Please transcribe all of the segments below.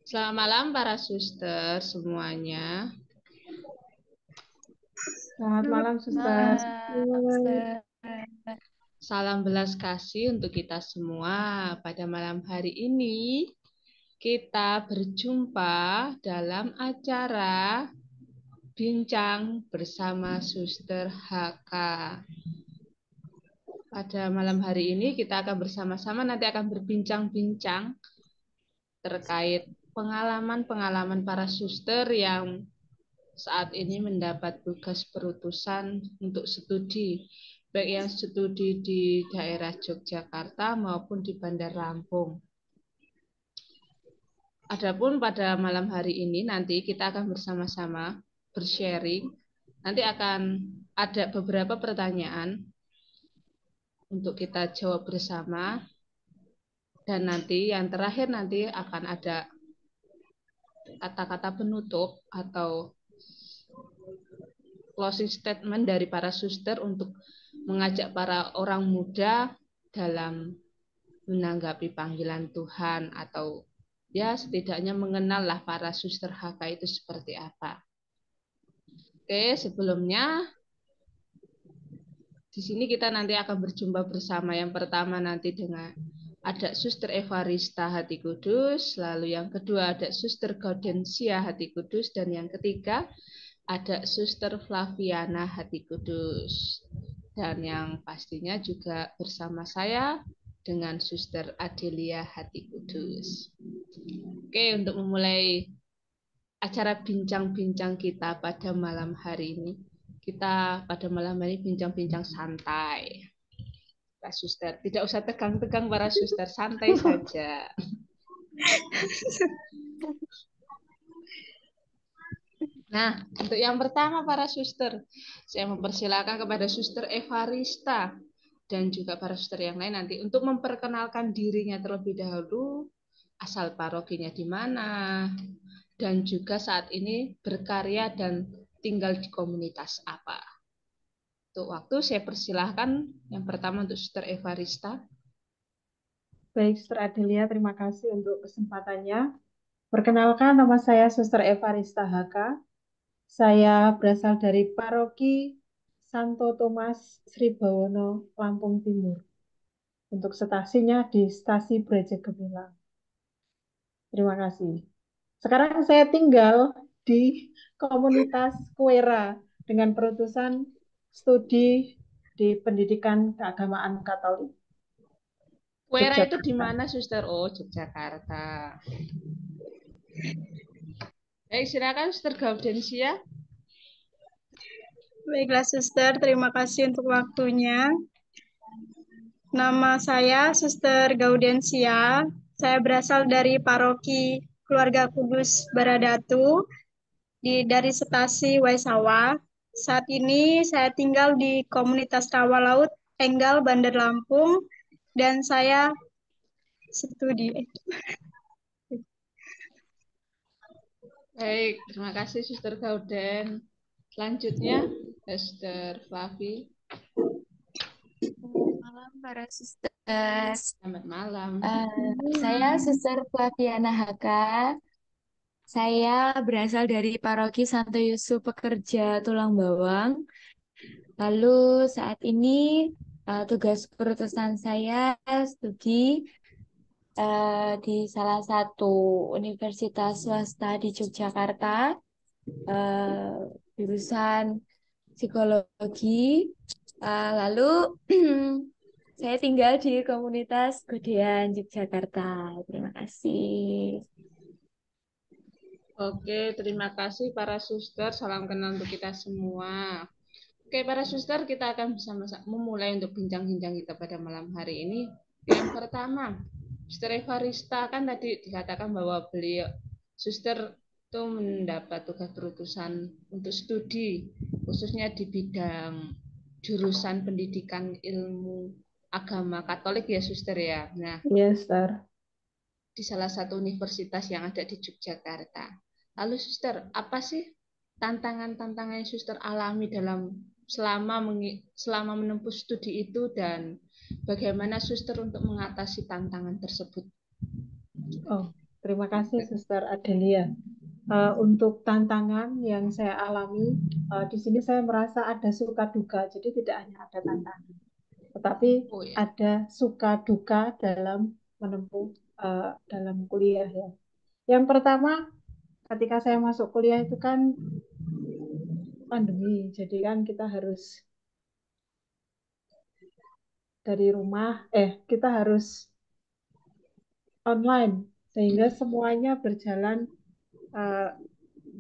Selamat malam para suster semuanya. Selamat Selamat malam, Suster. malam, Ustaz. Salam belas kasih untuk kita semua. Pada malam hari ini kita berjumpa dalam acara Bincang bersama Suster HK. Pada malam hari ini kita akan bersama-sama nanti akan berbincang-bincang terkait pengalaman-pengalaman para suster yang saat ini mendapat tugas perutusan untuk studi, baik yang studi di daerah Yogyakarta maupun di Bandar Lampung. Adapun pada malam hari ini nanti kita akan bersama-sama bersharing. Nanti akan ada beberapa pertanyaan untuk kita jawab bersama. Dan nanti yang terakhir nanti akan ada kata-kata penutup atau closing statement dari para suster untuk mengajak para orang muda dalam menanggapi panggilan Tuhan atau ya setidaknya mengenallah para suster HK itu seperti apa. Oke, sebelumnya di sini kita nanti akan berjumpa bersama yang pertama nanti dengan ada Suster Evarista Hati Kudus, lalu yang kedua ada Suster Gaudensia Hati Kudus, dan yang ketiga ada Suster Flaviana Hati Kudus. Dan yang pastinya juga bersama saya dengan Suster Adelia Hati Kudus. Oke, untuk memulai acara bincang-bincang kita pada malam hari ini, kita pada malam hari bincang-bincang santai. Pak Suster, tidak usah tegang-tegang para suster, santai saja. Nah, untuk yang pertama para suster, saya mempersilakan kepada Suster Evarista dan juga para suster yang lain nanti untuk memperkenalkan dirinya terlebih dahulu, asal parokinya di mana, dan juga saat ini berkarya dan tinggal di komunitas apa. Untuk waktu saya persilahkan yang pertama untuk Suster Evarista. Baik, Suster Adelia, terima kasih untuk kesempatannya. Perkenalkan, nama saya Suster Evarista HK. Saya berasal dari Paroki Santo Thomas Sribawono, Lampung Timur. Untuk stasiunnya di Stasi Braja Gemilang. Terima kasih. Sekarang saya tinggal di komunitas Kuera dengan perutusan studi di pendidikan keagamaan Katolik. Kuera itu di Yogyakarta. mana, Suster? Oh, Yogyakarta. Baik, silakan Suster Gaudensia. Baiklah, Suster. Terima kasih untuk waktunya. Nama saya Suster Gaudensia. Saya berasal dari Paroki Keluarga Kudus Baradatu dari Stasi Waisawa. Saat ini saya tinggal di komunitas Rawa Laut, Enggal, Bandar Lampung, dan saya studi. Baik, terima kasih Suster Gauden. Selanjutnya, Suster Flavi. Malam para suster. Selamat malam. Saya Suster Flaviana HK. Saya berasal dari Paroki Santo Yusuf Pekerja Tulang Bawang. Lalu saat ini tugas perutusan saya studi di salah satu universitas swasta di Yogyakarta, eh, jurusan psikologi. Lalu saya tinggal di komunitas Godean Yogyakarta. Terima kasih. Oke, terima kasih para suster. Salam kenal untuk kita semua. Oke, para suster, kita akan bersama-sama memulai untuk bincang-bincang kita pada malam hari ini. Yang pertama, Suster Evarista kan tadi dikatakan bahwa beliau suster itu mendapat tugas perutusan untuk studi, khususnya di bidang jurusan pendidikan ilmu agama Katolik ya, Suster ya. Nah, Yes, Sir. di salah satu universitas yang ada di Yogyakarta. Lalu Suster, apa sih tantangan-tantangan yang Suster alami dalam selama menempuh studi itu dan bagaimana Suster untuk mengatasi tantangan tersebut? Oh, Terima kasih Suster Adelia. Untuk tantangan yang saya alami, di sini saya merasa ada suka duka, jadi tidak hanya ada tantangan, tetapi Oh ya. ada suka duka dalam menempuh dalam kuliah ya. Yang pertama, ketika saya masuk kuliah itu kan pandemi, jadi kan kita harus dari rumah, kita harus online, sehingga semuanya berjalan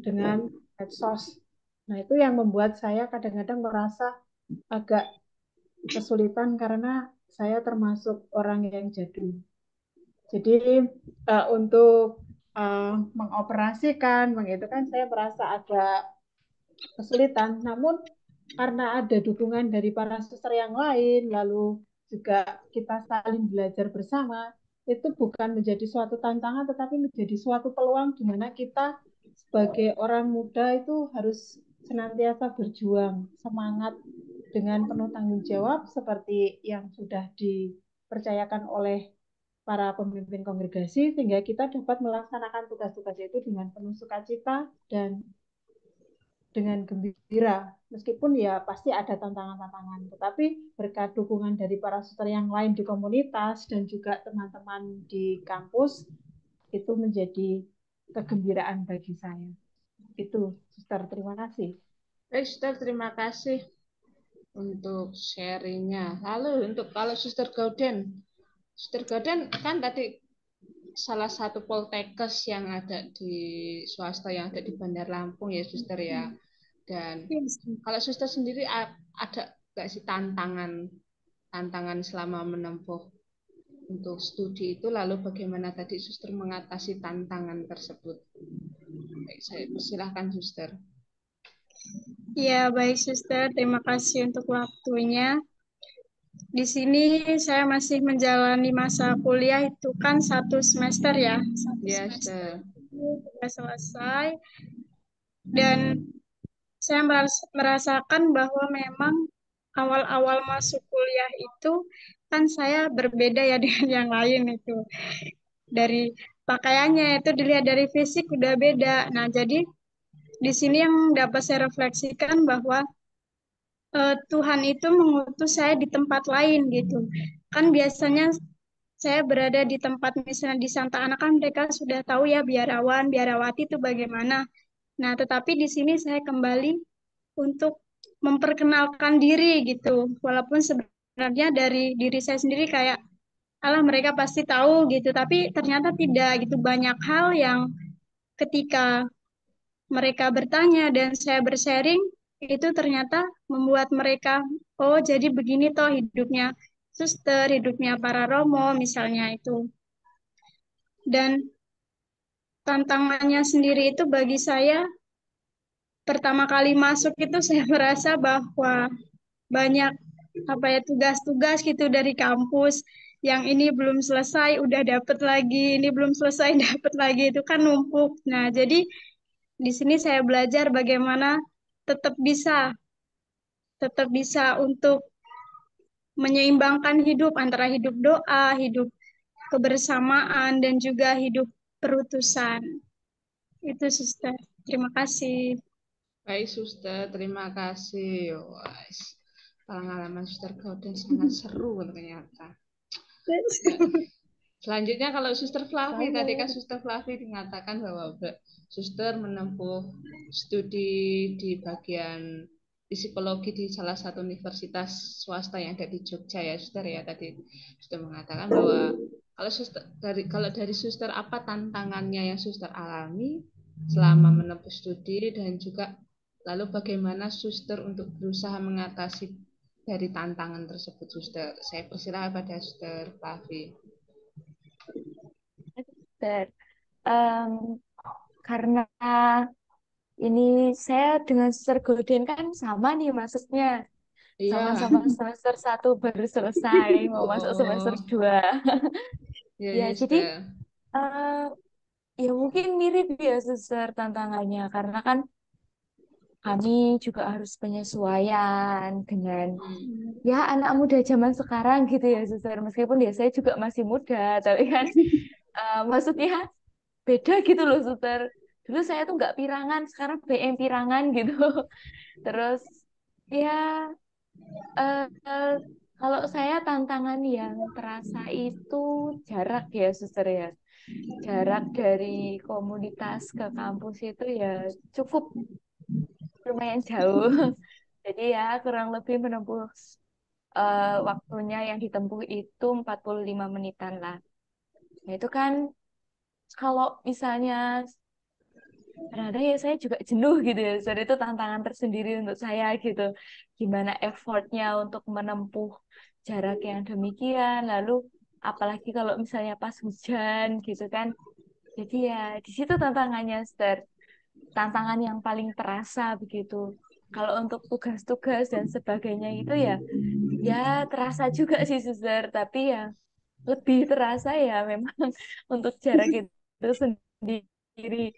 dengan medsos. Nah, itu yang membuat saya kadang-kadang merasa agak kesulitan karena saya termasuk orang yang jadul. Jadi untuk mengoperasikan, begitu kan saya merasa agak kesulitan. Namun karena ada dukungan dari para suster yang lain, lalu juga kita saling belajar bersama, itu bukan menjadi suatu tantangan, tetapi menjadi suatu peluang di mana kita sebagai orang muda itu harus senantiasa berjuang, semangat dengan penuh tanggung jawab seperti yang sudah dipercayakan oleh para pemimpin kongregasi, sehingga kita dapat melaksanakan tugas-tugas itu dengan penuh sukacita dan dengan gembira. Meskipun ya pasti ada tantangan-tantangan, tetapi berkat dukungan dari para suster yang lain di komunitas dan juga teman-teman di kampus, itu menjadi kegembiraan bagi saya. Itu, suster, terima kasih. Baik, Suster, terima kasih untuk sharingnya. Lalu untuk kalau Suster Gauden kan tadi salah satu poltekkes yang ada di swasta yang ada di Bandar Lampung ya, Suster ya. Dan Yes. kalau Suster sendiri ada nggak sih tantangan selama menempuh untuk studi itu, lalu bagaimana tadi Suster mengatasi tantangan tersebut? Baik, saya persilahkan Suster. Ya, baik Suster. Terima kasih untuk waktunya. Di sini saya masih menjalani masa kuliah itu kan 1 semester ya. Satu Ya, semester Suster. itu sudah selesai. Dan saya merasakan bahwa memang awal-awal masuk kuliah itu kan saya berbeda ya dengan yang lain itu. Dari pakaiannya itu dilihat dari fisik udah beda. Nah, jadi di sini yang dapat saya refleksikan bahwa Tuhan itu mengutus saya di tempat lain gitu. Kan biasanya saya berada di tempat misalnya di Santa Ana kan mereka sudah tahu ya biarawan, biarawati itu bagaimana. Nah, tetapi di sini saya kembali untuk memperkenalkan diri gitu. Walaupun sebenarnya dari diri saya sendiri kayak alah mereka pasti tahu gitu, tapi ternyata tidak gitu. Banyak hal yang ketika mereka bertanya dan saya bersharing itu ternyata membuat mereka oh jadi begini toh hidupnya suster, hidupnya para romo misalnya itu. Dan tantangannya sendiri itu bagi saya pertama kali masuk itu saya merasa bahwa banyak apa ya tugas-tugas gitu dari kampus yang ini belum selesai udah dapet lagi, ini belum selesai dapet lagi itu kan numpuk. Nah, jadi di sini saya belajar bagaimana tetap bisa tetap bisa untuk menyeimbangkan hidup antara hidup doa, hidup kebersamaan dan juga hidup perutusan. Itu Suster. Terima kasih. Baik, Suster, terima kasih. Wah, pengalaman Suster Gauden sangat seru ternyata. Ya. Selanjutnya kalau Suster Flavi, tadi kan Suster Flavi mengatakan bahwa Suster menempuh studi di bagian psikologi di salah satu universitas swasta yang ada di Jogja ya, Suster ya. Tadi sudah mengatakan bahwa kalau dari Suster apa tantangannya yang Suster alami selama menempuh studi, dan juga lalu bagaimana Suster untuk berusaha mengatasi dari tantangan tersebut, Suster. Saya persilahkan pada Suster Flavi. Suster. Em, karena ini saya dengan Suster Golden kan sama nih maksudnya. Iya. Sama-sama semester 1 baru selesai, mau masuk semester Oh, 2. iya, Ya, iya, jadi Suster. eh, ya mungkin mirip ya Suster tantangannya. Karena kan kami juga harus penyesuaian dengan Hmm. ya anak muda zaman sekarang gitu ya Suster. Meskipun ya saya juga masih muda, tapi kan maksudnya beda gitu loh, suster. Dulu saya tuh nggak pirangan, sekarang BM pirangan gitu. Terus ya, eh, eh, kalau saya tantangan yang terasa itu jarak ya, suster ya. Jarak dari komunitas ke kampus itu ya cukup lumayan jauh. Jadi ya kurang lebih menempuh waktunya yang ditempuh itu 45 menitan lah. Nah, itu kan kalau misalnya kadang-kadang ya saya juga jenuh gitu ya. Jadi itu tantangan tersendiri untuk saya gitu. Gimana effortnya untuk menempuh jarak yang demikian. Lalu apalagi kalau misalnya pas hujan gitu kan. Jadi ya di situ tantangannya, Ster. Tantangan yang paling terasa begitu. Kalau untuk tugas-tugas dan sebagainya itu ya, ya terasa juga sih, Suster. Tapi ya lebih terasa ya memang untuk jarak itu sendiri.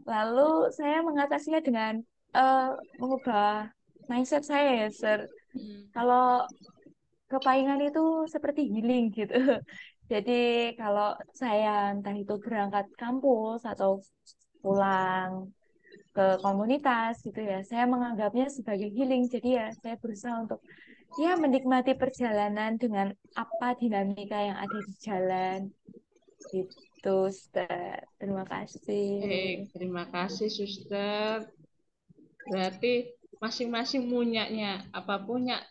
Lalu saya mengatasinya dengan eh, mengubah mindset saya ya, Sir. Hmm. Kalau kepahingan itu seperti healing gitu. Jadi kalau saya entah itu berangkat kampus atau pulang ke komunitas gitu ya, saya menganggapnya sebagai healing. Jadi ya saya berusaha untuk ya menikmati perjalanan dengan apa dinamika yang ada di jalan gitu, Ustaz. Terima kasih. Baik, terima kasih suster. Berarti masing-masing punya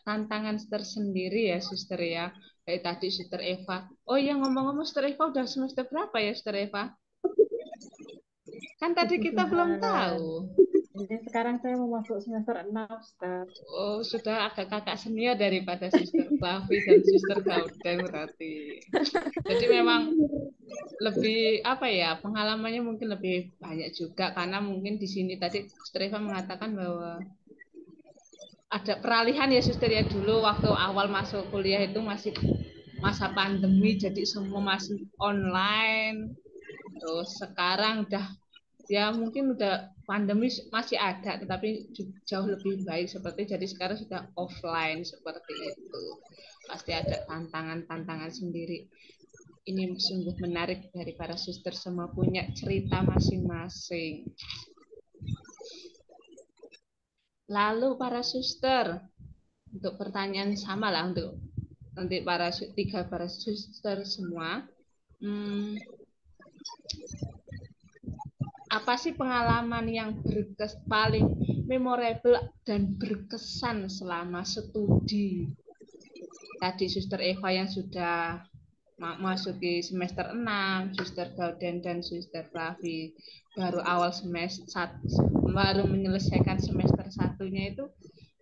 tantangan tersendiri ya suster ya. Kayak tadi suster Eva. Oh iya, ngomong-ngomong suster Eva udah semester berapa ya suster Eva? Kan tadi Puji kita belum Tuhan. tahu. Jadi sekarang saya mau masuk semester 6, Ustaz. Oh, sudah agak kakak senior daripada suster Flavi dan suster Gauden berarti. Jadi memang lebih apa ya, pengalamannya mungkin lebih banyak juga karena mungkin di sini tadi suster Eva mengatakan bahwa ada peralihan ya suster ya, dulu waktu awal masuk kuliah itu masih masa pandemi jadi semua masih online. Terus sekarang udah ya mungkin udah pandemi masih ada tetapi jauh lebih baik seperti jadi sekarang sudah offline seperti itu. Pasti ada tantangan-tantangan sendiri. Ini sungguh menarik dari para suster semua punya cerita masing-masing. Lalu para suster, untuk pertanyaan sama lah untuk nanti para suster semua. Apa sih pengalaman yang paling memorable dan berkesan selama studi? Tadi Suster Eva yang sudah masuki semester 6, Suster Gauden dan Suster Flavi baru awal semester baru menyelesaikan semester satunya itu,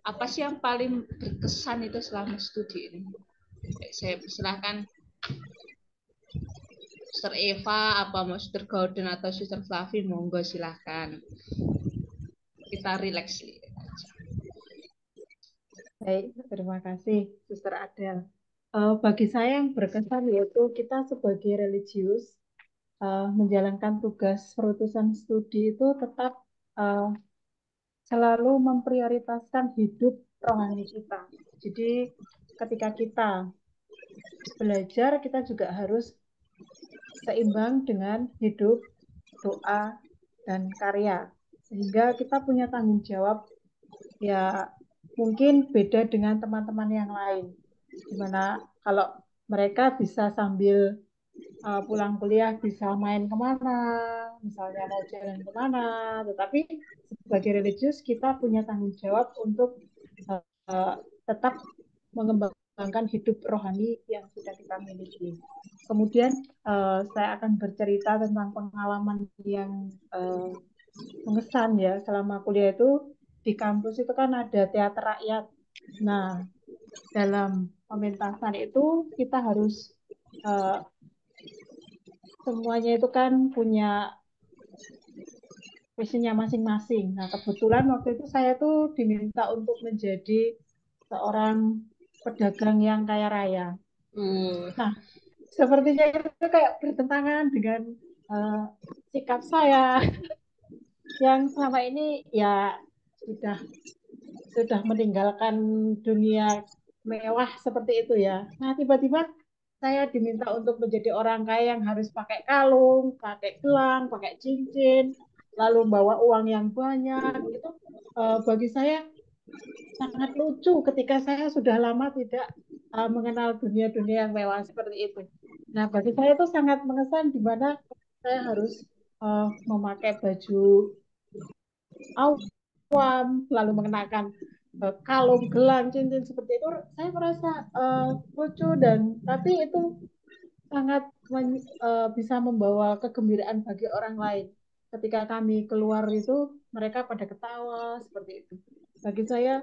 apa sih yang paling berkesan itu selama studi ini? Saya persilahkan Suster Eva, apa mau Suster Gauden atau Suster Flavi, monggo silahkan. Kita relax. Baik, terima kasih, Suster Adel. Bagi saya yang berkesan yaitu kita sebagai religius menjalankan tugas perutusan studi itu tetap uh, selalu memprioritaskan hidup rohani kita. Jadi ketika kita belajar, kita juga harus seimbang dengan hidup, doa, dan karya. Sehingga kita punya tanggung jawab ya mungkin beda dengan teman-teman yang lain. Dimana kalau mereka bisa sambil pulang kuliah bisa main kemana, misalnya mau jalan kemana, tetapi sebagai religius kita punya tanggung jawab untuk uh, tetap mengembangkan hidup rohani yang sudah kita miliki. Kemudian saya akan bercerita tentang pengalaman yang mengesan ya selama kuliah itu. Di kampus itu kan ada teater rakyat. Nah, dalam pementasan itu kita harus semuanya itu kan punya passionnya masing-masing. Nah, kebetulan waktu itu saya tuh diminta untuk menjadi seorang pedagang yang kaya raya. Nah, sepertinya itu kayak bertentangan dengan uh, sikap saya yang selama ini ya sudah meninggalkan dunia mewah seperti itu ya. Nah, tiba-tiba saya diminta untuk menjadi orang kaya yang harus pakai kalung, pakai gelang, pakai cincin, lalu bawa uang yang banyak. Itu bagi saya sangat lucu ketika saya sudah lama tidak mengenal dunia-dunia yang mewah seperti itu. Nah, bagi saya itu sangat mengesan di mana saya harus memakai baju awam, lalu mengenakan kalung, gelang, cincin seperti itu. Saya merasa lucu dan tapi itu sangat bisa membawa kegembiraan bagi orang lain. Ketika kami keluar itu, mereka pada ketawa seperti itu. Bagi saya,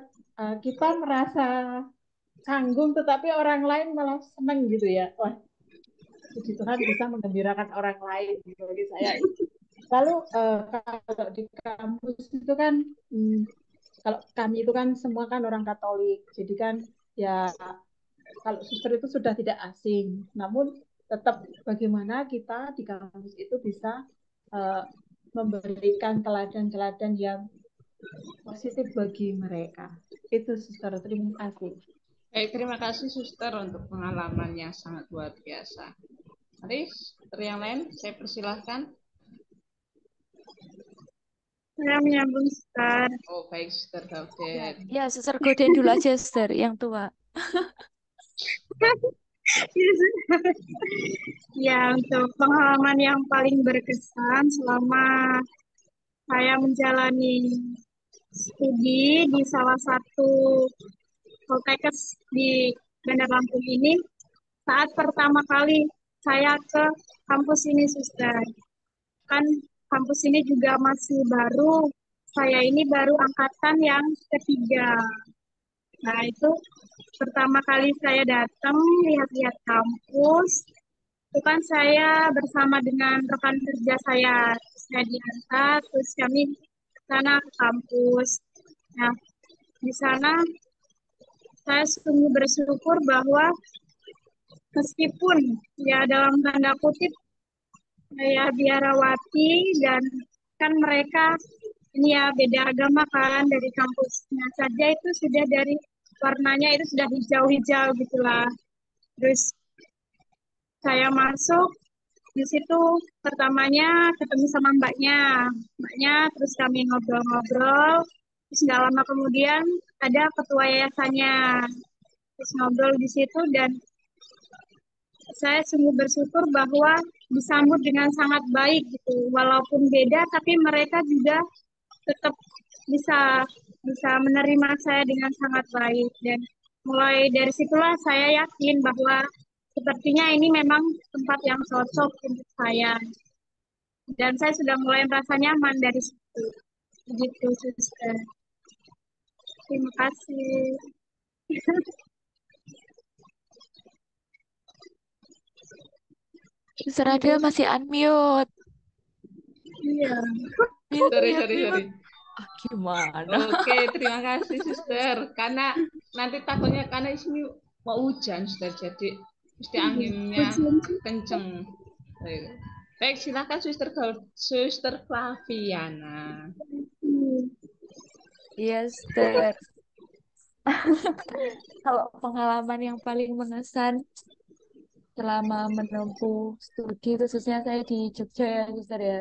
kita merasa canggung, tetapi orang lain malah senang gitu ya. Wah, puji Tuhan bisa menggembirakan orang lain bagi saya. Lalu kalau di kampus itu kan, kalau kami itu kan semua kan orang Katolik, jadi kan ya kalau suster itu sudah tidak asing, namun tetap bagaimana kita di kampus itu bisa uh, memberikan teladan-teladan yang positif bagi mereka. Itu suster, terima kasih. Baik, terima kasih Suster untuk pengalaman yang sangat luar biasa. Mari, suster yang lain, saya persilahkan. Saya menyambung, Ustaz. Oh, baik, Suster Gauden. Ya, Suster Goden dulu aja, Suster, yang tua. Ya, untuk pengalaman yang paling berkesan selama saya menjalani studi di salah satu Poltekkes di Bandar Lampung ini, saat pertama kali saya ke kampus ini, Suster. Kan kampus ini juga masih baru. Saya ini baru angkatan yang ketiga. Nah, itu pertama kali saya datang lihat-lihat kampus, itu kan saya bersama dengan rekan kerja saya diantar, terus kami ke sana ke kampus. Nah, di sana saya sungguh bersyukur bahwa meskipun ya dalam tanda kutip saya biarawati dan kan mereka ini ya beda agama kan dari kampusnya saja itu sudah dari warnanya itu sudah hijau-hijau gitulah. Terus saya masuk di situ pertamanya ketemu sama mbaknya terus kami ngobrol-ngobrol. Terus nggak lama kemudian ada ketua yayasannya, terus ngobrol di situ dan saya sungguh bersyukur bahwa disambut dengan sangat baik gitu. Walaupun beda, tapi mereka juga tetap bisa bisa menerima saya dengan sangat baik. Dan mulai dari situlah saya yakin bahwa sepertinya ini memang tempat yang cocok untuk saya. Dan saya sudah mulai merasa nyaman dari situ. Begitu, Suster. Terima kasih. Suster ada masih unmute. Iya. Mute, Sorry, mute, sorry, mute. sorry. Gimana? Oke, terima kasih Suster. Karena nanti takutnya karena ini mau hujan, Suster. Jadi mesti anginnya kenceng. Baik, silakan Suster Flaviana. Iya, Suster. Kalau pengalaman yang paling mengesan selama menempuh studi, khususnya saya di Jogja ya, Suster ya.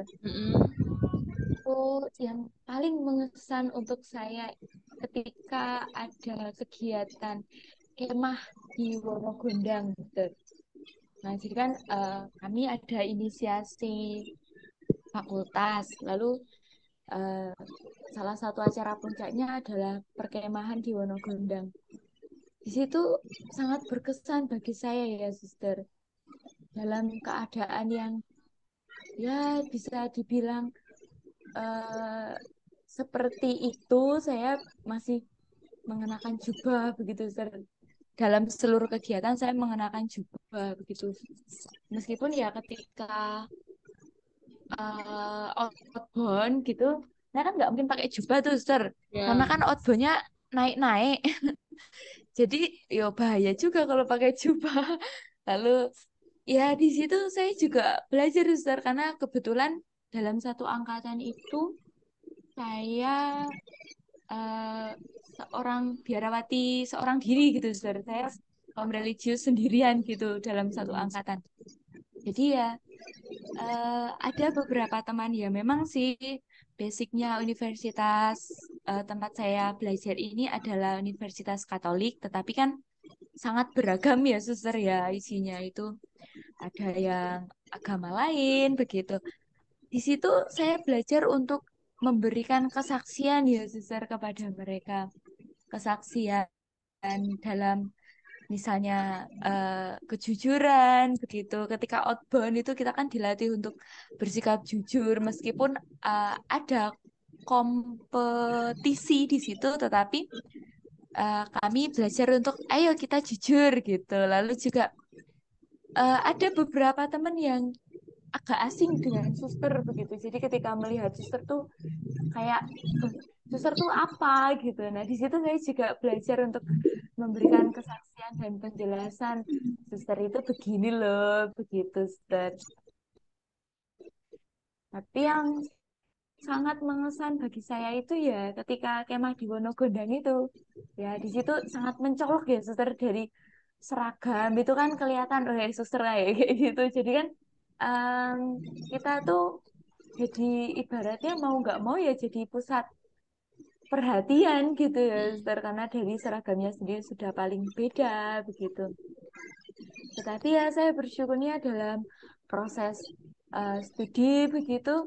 Itu yang paling mengesan untuk saya ketika ada kegiatan kemah di Wonogondang gitu. Nah, jadi kan kami ada inisiasi fakultas, lalu eh, salah satu acara puncaknya adalah perkemahan di Wonogondang. Di situ sangat berkesan bagi saya ya, Sister. Dalam keadaan yang ya bisa dibilang eh, seperti itu, saya masih mengenakan jubah begitu, Sister. Dalam seluruh kegiatan saya mengenakan jubah begitu. Meskipun ya ketika outbound gitu, saya kan nggak mungkin pakai jubah tuh, Sister. Karena Ya, kan outboundnya naik-naik. Jadi ya bahaya juga kalau pakai jubah. Lalu ya di situ saya juga belajar Ustaz karena kebetulan dalam satu angkatan itu saya eh, seorang biarawati seorang diri gitu Ustaz. Saya kaum religius sendirian gitu dalam satu angkatan. Jadi ya ada beberapa teman ya memang sih basicnya universitas tempat saya belajar ini adalah Universitas Katolik, tetapi kan sangat beragam ya suster ya isinya itu ada yang agama lain begitu. Di situ saya belajar untuk memberikan kesaksian ya suster kepada mereka, kesaksian dalam misalnya kejujuran begitu. Ketika outbound itu kita kan dilatih untuk bersikap jujur meskipun ada kompetisi di situ, tetapi kami belajar untuk ayo kita jujur gitu. Lalu juga ada beberapa teman yang agak asing dengan suster begitu. Jadi ketika melihat suster tuh kayak "Loh, suster tuh apa gitu. Nah, di situ saya juga belajar untuk memberikan kesaksian dan penjelasan suster itu begini loh, begitu suster. Tapi yang sangat mengesan bagi saya itu ya ketika kemah di Wonogondang itu. Ya, di situ sangat mencolok ya suster dari seragam itu kan kelihatan oh ya suster kayak gitu. Jadi kan em, kita tuh jadi ibaratnya mau nggak mau ya jadi pusat perhatian gitu ya, Suster, karena dari seragamnya sendiri sudah paling beda begitu. Tetapi ya saya bersyukurnya dalam proses studi begitu,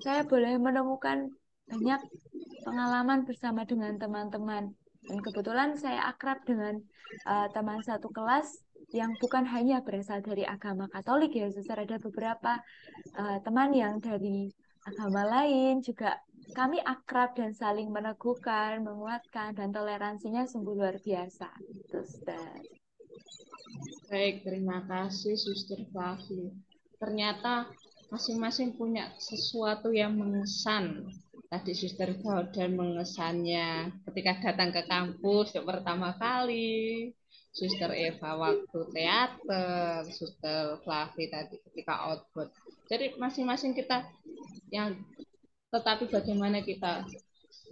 saya boleh menemukan banyak pengalaman bersama dengan teman-teman. Dan kebetulan saya akrab dengan teman satu kelas yang bukan hanya berasal dari agama Katolik ya, Suster, ada beberapa teman yang dari agama lain juga kami akrab dan saling meneguhkan, menguatkan, dan toleransinya sungguh luar biasa. Itu, Ustaz. Baik, terima kasih Suster Fahli. Ternyata masing-masing punya sesuatu yang mengesan. Tadi Suster Gaudan mengesannya ketika datang ke kampus untuk pertama kali. Suster Eva waktu teater, Suster Flavi tadi ketika outbound. Jadi masing-masing kita yang tetapi bagaimana kita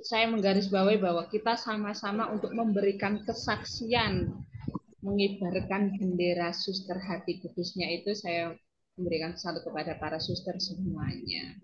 saya menggarisbawahi bahwa kita sama-sama untuk memberikan kesaksian mengibarkan bendera suster hati kudusnya itu saya memberikan satu kepada para suster semuanya.